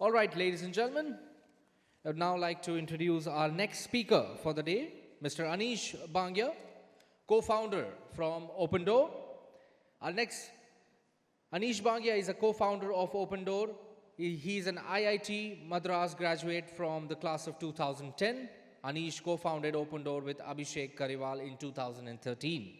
All right, ladies and gentlemen, I would now like to introduce our next speaker for the day, Mr. Aneesh Bangia, co-founder from OpenDoor. Our next, Aneesh Bangia is a co-founder of OpenDoor. He is an IIT Madras graduate from the class of 2010. Aneesh co-founded OpenDoor with Abhishek Kariwal in 2013.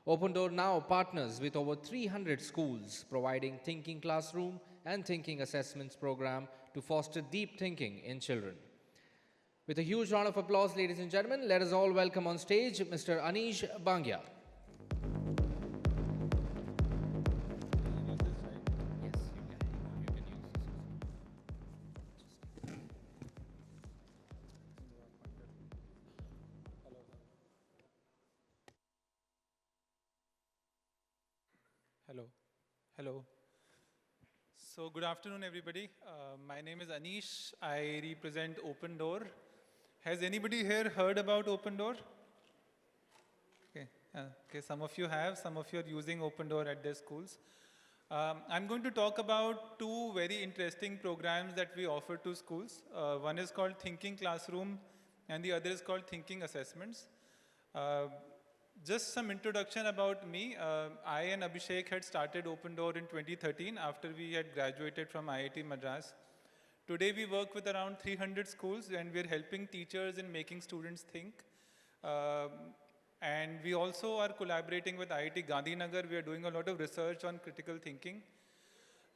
OpenDoor now partners with over 300 schools, providing thinking classroom and thinking assessments program to foster deep thinking in children. With a huge round of applause, ladies and gentlemen, let us all welcome on stage Mr. Aneesh Bangia. Hello. Hello. So good afternoon, everybody. My name is Aneesh. I represent OpenDoor. Has anybody here heard about OpenDoor? Okay, some of you have, some of you are using OpenDoor at their schools. I'm going to talk about two very interesting programs that we offer to schools. One is called Thinking Classroom and the other is called Thinking Assessments. Just some introduction about me. I and Abhishek had started OpenDoor in 2013 after we had graduated from IIT Madras. Today we work with around 300 schools and we're helping teachers in making students think. And we also are collaborating with IIT Gandhinagar. We are doing a lot of research on critical thinking.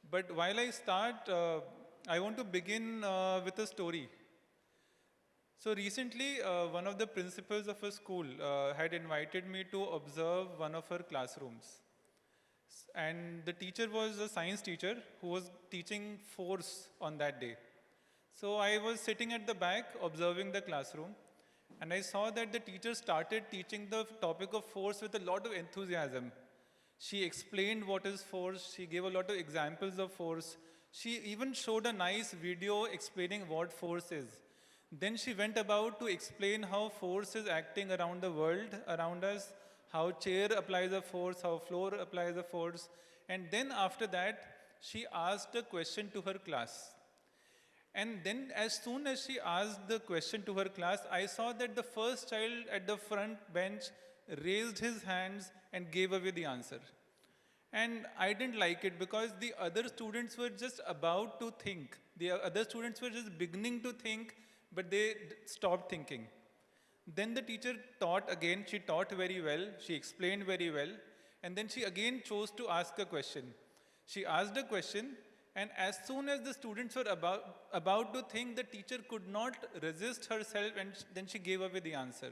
But while I start, I want to begin with a story. So recently, one of the principals of a school had invited me to observe one of her classrooms. And the teacher was a science teacher who was teaching force on that day. So I was sitting at the back observing the classroom. And I saw that the teacher started teaching the topic of force with a lot of enthusiasm. She explained what is force. She gave a lot of examples of force. She even showed a nice video explaining what force is. Then she went about to explain how force is acting around the world, around us, how chair applies a force, how floor applies a force. And then after that, she asked a question to her class. And then as soon as she asked the question to her class, I saw that the first child at the front bench raised his hands and gave away the answer. And I didn't like it because the other students were just about to think. The other students were just beginning to think, but they stopped thinking. Then the teacher taught again. She taught very well. She explained very well. And then she again chose to ask a question. She asked a question, and as soon as the students were about to think, the teacher could not resist herself, and then she gave away the answer.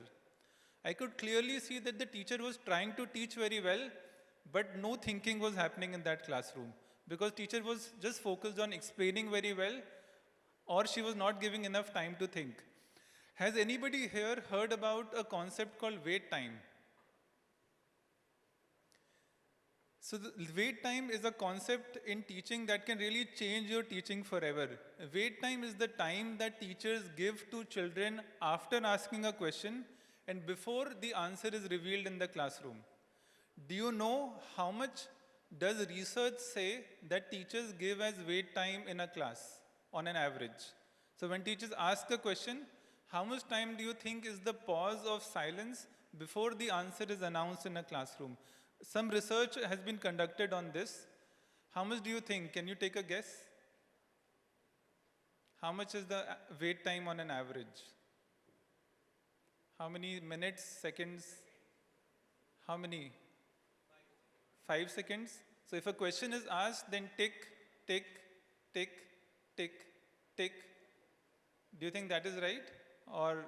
I could clearly see that the teacher was trying to teach very well, but no thinking was happening in that classroom because teacher was just focused on explaining very well, or she was not giving enough time to think. Has anybody here heard about a concept called wait time? So the wait time is a concept in teaching that can really change your teaching forever. Wait time is the time that teachers give to children after asking a question and before the answer is revealed in the classroom. Do you know how much does research say that teachers give as wait time in a class on an average? So when teachers ask a question, how much time do you think is the pause of silence before the answer is announced in a classroom? Some research has been conducted on this. How much do you think? Can you take a guess? How much is the wait time on an average? How many minutes, seconds? How many? 5 seconds? So if a question is asked, then tick, tick, tick, tick, tick. Do you think that is right? Or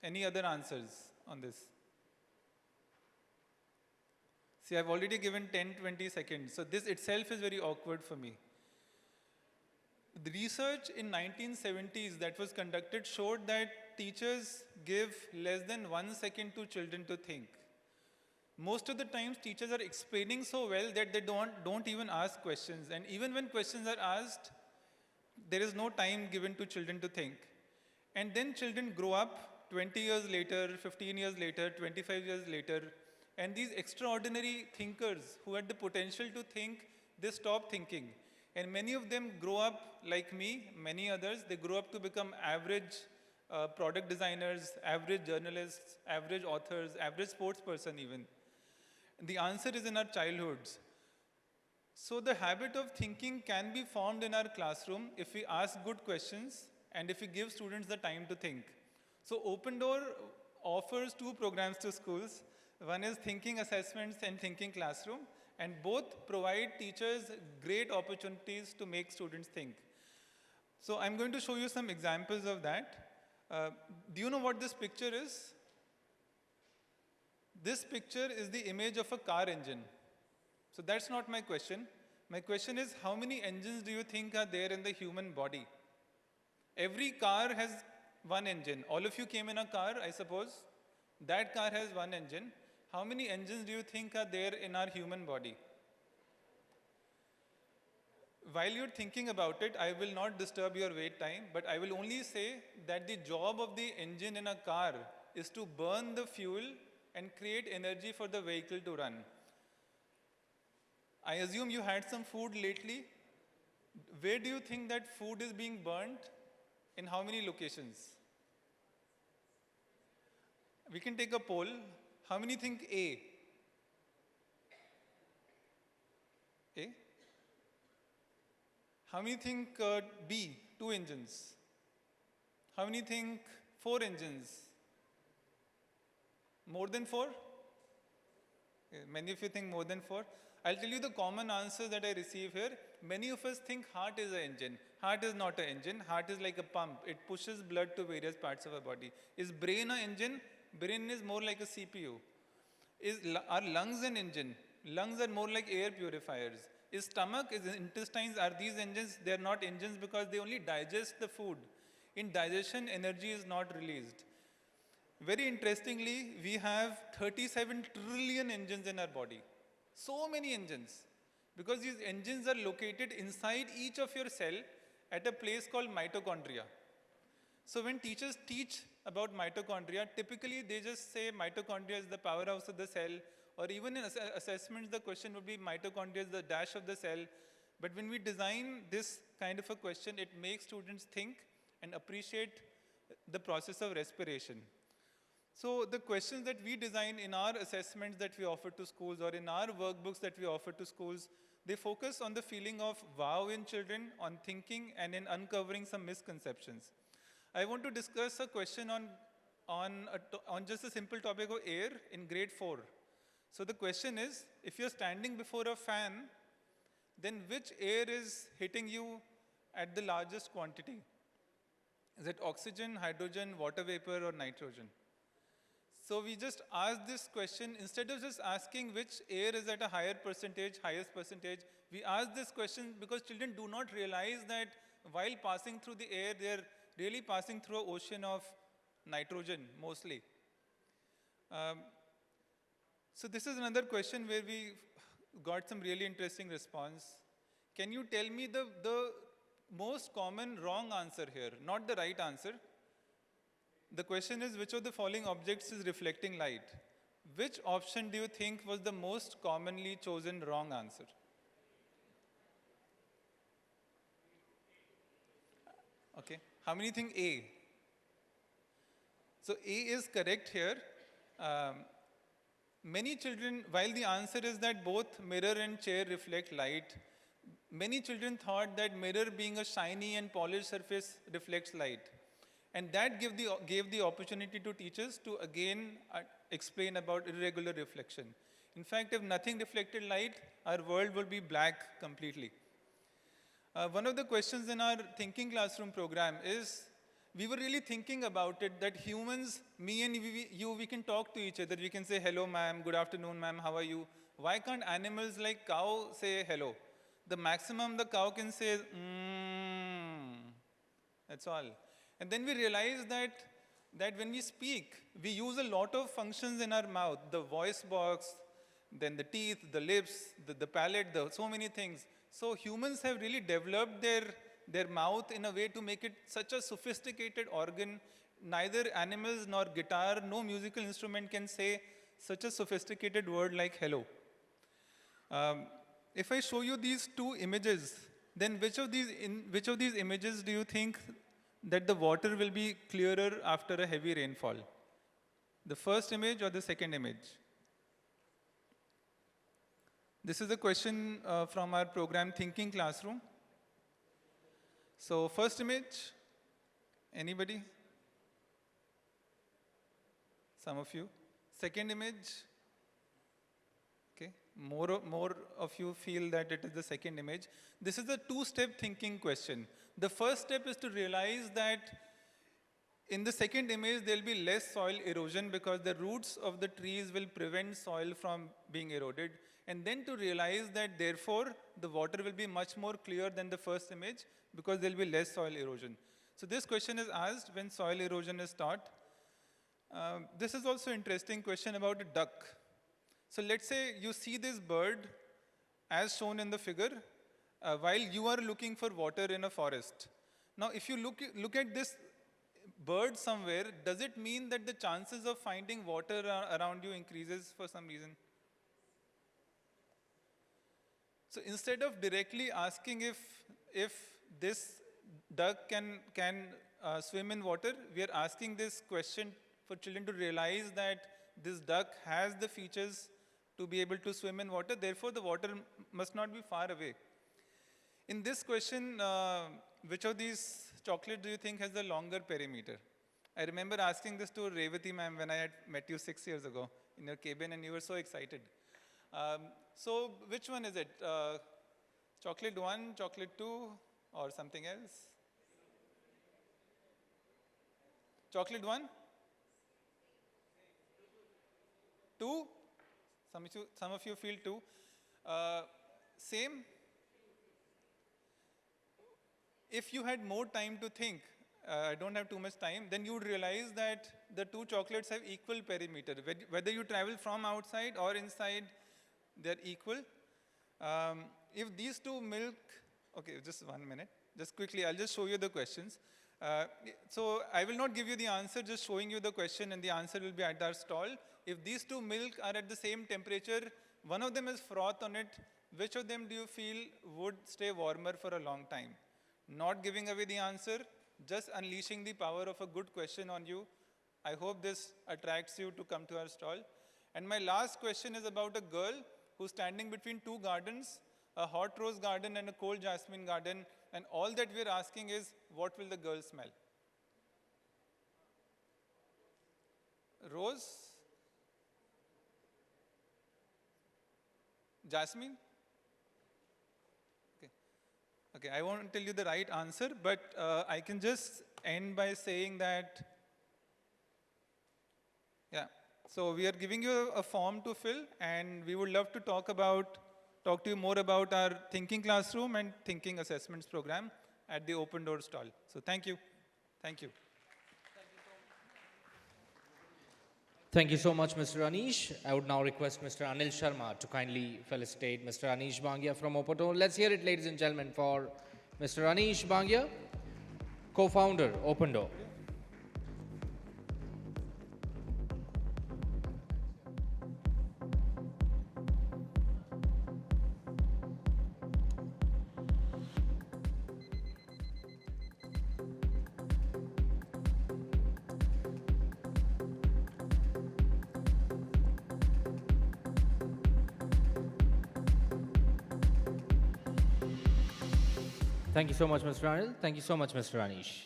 any other answers on this? See, I've already given 10, 20 seconds. So this itself is very awkward for me. The research in 1970s that was conducted showed that teachers give less than 1 second to children to think. Most of the times, teachers are explaining so well that they don't even ask questions. And even when questions are asked, there is no time given to children to think. And then children grow up 20 years later, 15 years later, 25 years later, and these extraordinary thinkers who had the potential to think, they stop thinking. And many of them grow up like me, many others, they grow up to become average product designers, average journalists, average authors, average sports person even. The answer is in our childhoods. So the habit of thinking can be formed in our classroom if we ask good questions and if we give students the time to think. So OpenDoor offers two programs to schools. One is thinking assessments and thinking classroom, and both provide teachers great opportunities to make students think. So I'm going to show you some examples of that. Do you know what this picture is? This picture is the image of a car engine. So that's not my question. My question is, how many engines do you think are there in the human body? Every car has one engine. All of you came in a car, I suppose. That car has one engine. How many engines do you think are there in our human body? While you're thinking about it, I will not disturb your wait time, but I will only say that the job of the engine in a car is to burn the fuel and create energy for the vehicle to run. I assume you had some food lately. Where do you think that food is being burnt? In how many locations? We can take a poll. How many think A? A? How many think B? 2 engines. How many think 4 engines? More than 4? Okay, many of you think more than 4. I'll tell you the common answers that I receive here. Many of us think heart is an engine. Heart is not an engine. Heart is like a pump. It pushes blood to various parts of our body. Is brain an engine? Brain is more like a CPU. Are lungs an engine? Lungs are more like air purifiers. Is stomach, is intestines, are these engines? They are not engines because they only digest the food. In digestion, energy is not released. Very interestingly, we have 37 trillion engines in our body. So many engines. Because these engines are located inside each of your cell at a place called mitochondria. So when teachers teach about mitochondria, typically they just say mitochondria is the powerhouse of the cell, or even in assessments the question would be mitochondria is the dash of the cell. But when we design this kind of a question, it makes students think and appreciate the process of respiration. So the questions that we design in our assessments that we offer to schools or in our workbooks that we offer to schools, they focus on the feeling of wow in children, on thinking, and in uncovering some misconceptions. I want to discuss a question on just a simple topic of air in grade 4. So the question is, if you're standing before a fan, then which air is hitting you at the largest quantity? Is it oxygen, hydrogen, water vapor, or nitrogen? So we just ask this question, instead of just asking which air is at a higher percentage, highest percentage, we ask this question because children do not realize that while passing through the air, they're really passing through an ocean of nitrogen, mostly. So this is another question where we got some really interesting response. Can you tell me the most common wrong answer here, not the right answer? The question is, which of the following objects is reflecting light? Which option do you think was the most commonly chosen wrong answer? Okay, how many think A? So A is correct here. Many children, while the answer is that both mirror and chair reflect light, many children thought that mirror being a shiny and polished surface reflects light. And that gave the opportunity to teachers to again explain about irregular reflection. In fact, if nothing reflected light, our world would be black completely. One of the questions in our thinking classroom program is, we were really thinking about it that humans, me and we can talk to each other. We can say, hello ma'am, good afternoon ma'am, how are you? Why can't animals like cow say hello? The maximum the cow can say is, that's all. And then we realize that when we speak, we use a lot of functions in our mouth, the voice box, then the teeth, the lips, the palate, so many things. So humans have really developed their mouth in a way to make it such a sophisticated organ. Neither animals nor guitar, no musical instrument can say such a sophisticated word like hello. If I show you these two images, then which of these images do you think that the water will be clearer after a heavy rainfall? The first image or the second image? This is a question from our program Thinking Classroom. So first image, anybody? Some of you. Second image, okay. More of you feel that it is the second image. This is a two-step thinking question. The first step is to realize that in the second image, there will be less soil erosion because the roots of the trees will prevent soil from being eroded. And then to realize that therefore, the water will be much more clear than the first image because there will be less soil erosion. So this question is asked when soil erosion is taught. This is also an interesting question about a duck. So let's say you see this bird as shown in the figure while you are looking for water in a forest. Now if you look at this bird somewhere, does it mean that the chances of finding water around you increases for some reason? So instead of directly asking if this duck can swim in water, we are asking this question for children to realize that this duck has the features to be able to swim in water, therefore the water must not be far away. In this question, which of these chocolates do you think has the longer perimeter? I remember asking this to Revati ma'am when I had met you 6 years ago in your cabin and you were so excited. So which one is it? Chocolate 1, chocolate 2 or something else? Chocolate 1? 2? Some of you feel 2. Same? If you had more time to think, I don't have too much time, then you would realize that the two chocolates have equal perimeter. Whether you travel from outside or inside, they're equal. If these two milk, okay, just 1 minute. Just quickly, I'll just show you the questions. So I will not give you the answer, just showing you the question and the answer will be at our stall. If these two milk are at the same temperature, one of them is froth on it, which of them do you feel would stay warmer for a long time? Not giving away the answer, just unleashing the power of a good question on you. I hope this attracts you to come to our stall. And my last question is about a girl who's standing between two gardens, a hot rose garden and a cold jasmine garden. And all that we're asking is, what will the girl smell? Rose? Jasmine? Okay, I won't tell you the right answer, but I can just end by saying that, yeah. So we are giving you a form to fill, and we would love to talk to you more about our Thinking Classroom and Thinking Assessments program at the OpenDoor stall. So thank you. Thank you. Thank you so much, Mr. Aneesh. I would now request Mr. Anil Sharma to kindly felicitate Mr. Aneesh Bangia from OpenDoor. Let's hear it, ladies and gentlemen, for Mr. Aneesh Bangia, co-founder, OpenDoor. Thank you so much, Mr. Anil. Thank you so much, Mr. Anish.